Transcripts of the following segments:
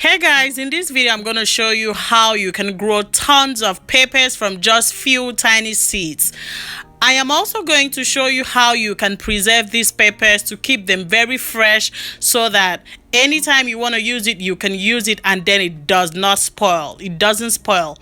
Hey guys, in this video I'm going to show you how you can grow tons of peppers from just few tiny seeds. I am also going to show you how you can preserve these peppers to keep them very fresh so that anytime you want to use it, you can use it and then it does not spoil. It doesn't spoil.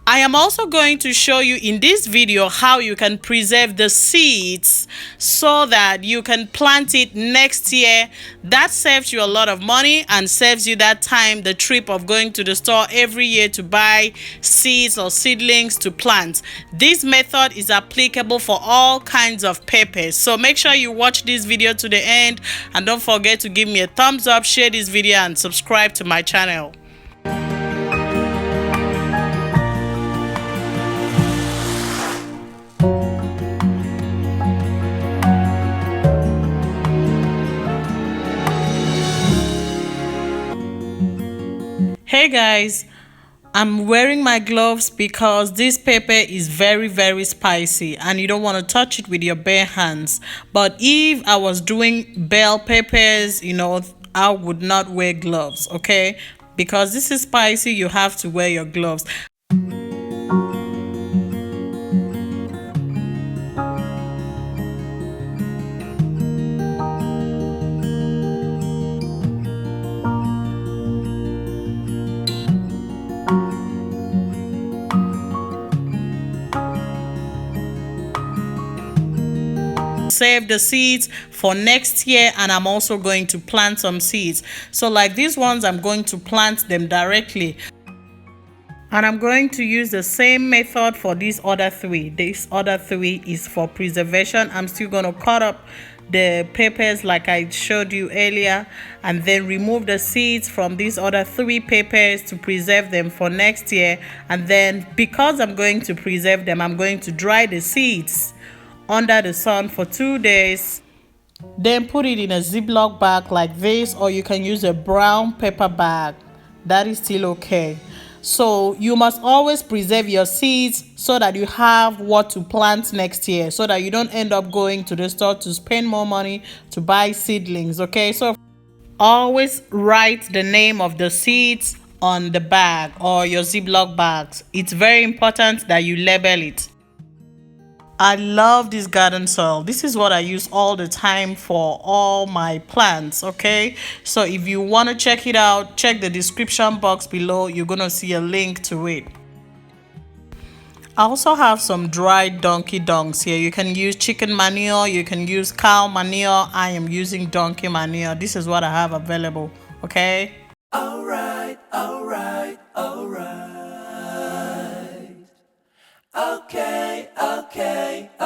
I am also going to show you in this video how you can preserve the seeds so that you can plant it next year. That saves you a lot of money and saves you that time, the trip of going to the store every year to buy seeds or seedlings to plant. This method is applicable for all kinds of peppers. So make sure you watch this video to the end and don't forget to give me a thumbs up, share this video and subscribe to my channel. Hey guys, I'm wearing my gloves because this pepper is very spicy and you don't want to touch it with your bare hands. But if I was doing bell peppers, I would not wear gloves, okay? Because this is spicy, you have to wear your gloves. Save the seeds for next year, and I'm also going to plant some seeds. So like these ones, I'm going to plant them directly. And I'm going to use the same method for these other three. This other three is for preservation. I'm still going to cut up the peppers like I showed you earlier and then remove the seeds from these other three peppers to preserve them for next year. And then because I'm going to preserve them, I'm going to dry the seeds under the sun for 2 days, then put it in a Ziploc bag like this, or you can use a brown paper bag. That is still okay. So you must always preserve your seeds so that you have what to plant next year, so that you don't end up going to the store to spend more money to buy seedlings, okay? So always write the name of the seeds on the bag or your Ziploc bags. It's very important that you label it. I love this garden soil. This is what I use all the time for all my plants, okay? So if you want to check it out, check the description box below. You're going to see a link to it. I also have some dried donkey dungs here. You can use chicken manure, you can use cow manure. I am using donkey manure. This is what I have available, okay? All right.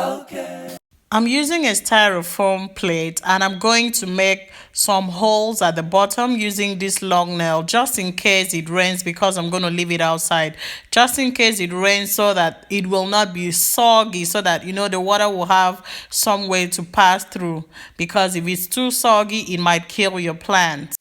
Okay. I'm using a styrofoam plate and I'm going to make some holes at the bottom using this long nail just in case it rains, because I'm going to leave it outside just in case it rains so that it will not be soggy, so that the water will have some way to pass through, because if it's too soggy it might kill your plant.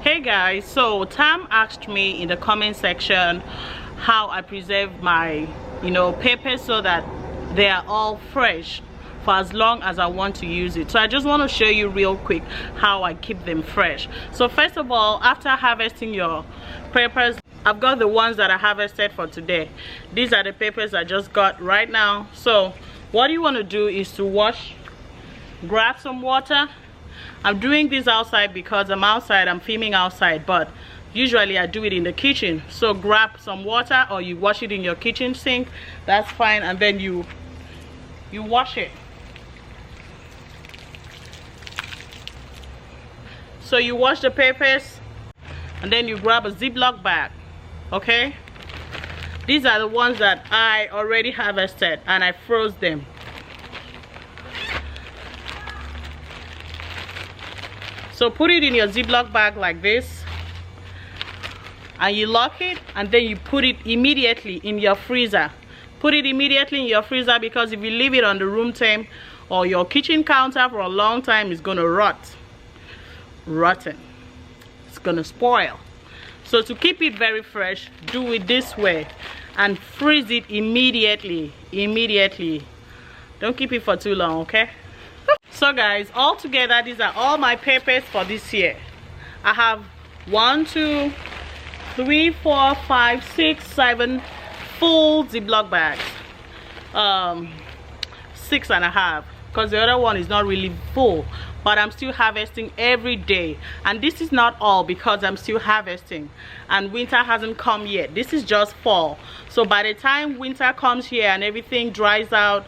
Hey guys, so Tam asked me in the comment section how I preserve my peppers so that they are all fresh for as long as I want to use it. So I just want to show you real quick how I keep them fresh. So first of all, after harvesting your peppers, I've got the ones that I harvested for today. These are the peppers I just got right now. So what you want to do is to wash, grab some water. I'm doing this outside because I'm outside, I'm filming outside, but usually I do it in the kitchen. So grab some water, or you wash it in your kitchen sink, that's fine, and then you wash it. So you wash the peppers and then you grab a Ziploc bag. Okay, these are the ones that I already harvested and I froze them. So put it in your Ziploc bag like this, and you lock it, and then you put it immediately in your freezer. Put it immediately in your freezer, because if you leave it on the room temp or your kitchen counter for a long time, it's gonna rotten. It's gonna spoil. So to keep it very fresh, do it this way and freeze it immediately. Don't keep it for too long, okay? So guys, all together, these are all my peppers for this year. I have 1, 2, 3, 4, 5, 6, 7 full Ziploc bags. 6.5, because the other one is not really full, but I'm still harvesting every day. And this is not all, because I'm still harvesting and winter hasn't come yet. This is just fall. So by the time winter comes here and everything dries up,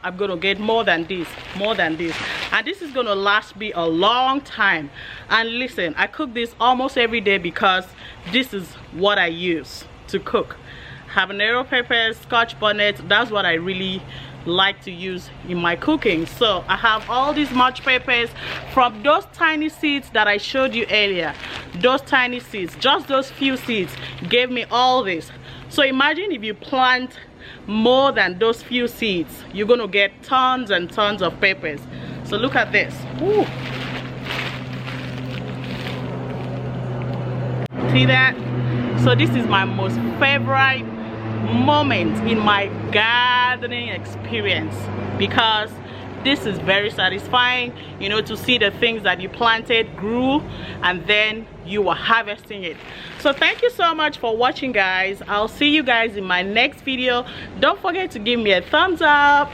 I'm gonna get more than this, and this is gonna last me a long time. And listen, I cook this almost every day because this is what I use to cook. Habanero peppers, Scotch bonnet, that's what I really like to use in my cooking. So I have all these mulch peppers from those tiny seeds that I showed you earlier. Those tiny seeds, just those few seeds gave me all this. So imagine if you plant more than those few seeds, you're gonna get tons and tons of peppers. So look at this. Ooh. See that? So this is my most favorite moment in my gardening experience, because this is very satisfying, you know, to see the things that you planted grew and then you were harvesting it. So thank you so much for watching, guys. I'll see you guys in my next video. Don't forget to give me a thumbs up,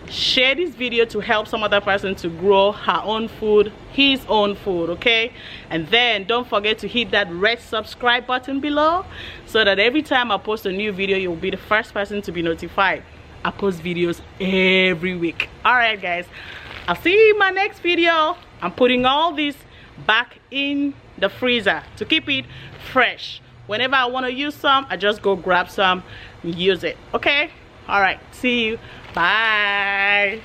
share this video to help some other person to grow her own food, his own food, okay? And then don't forget to hit that red subscribe button below so that every time I post a new video, you'll be the first person to be notified. I post videos every week. All right, guys, I'll see you in my next video. I'm putting all this back in the freezer to keep it fresh. Whenever I want to use some, I just go grab some and use it, okay? All right, see you. Bye.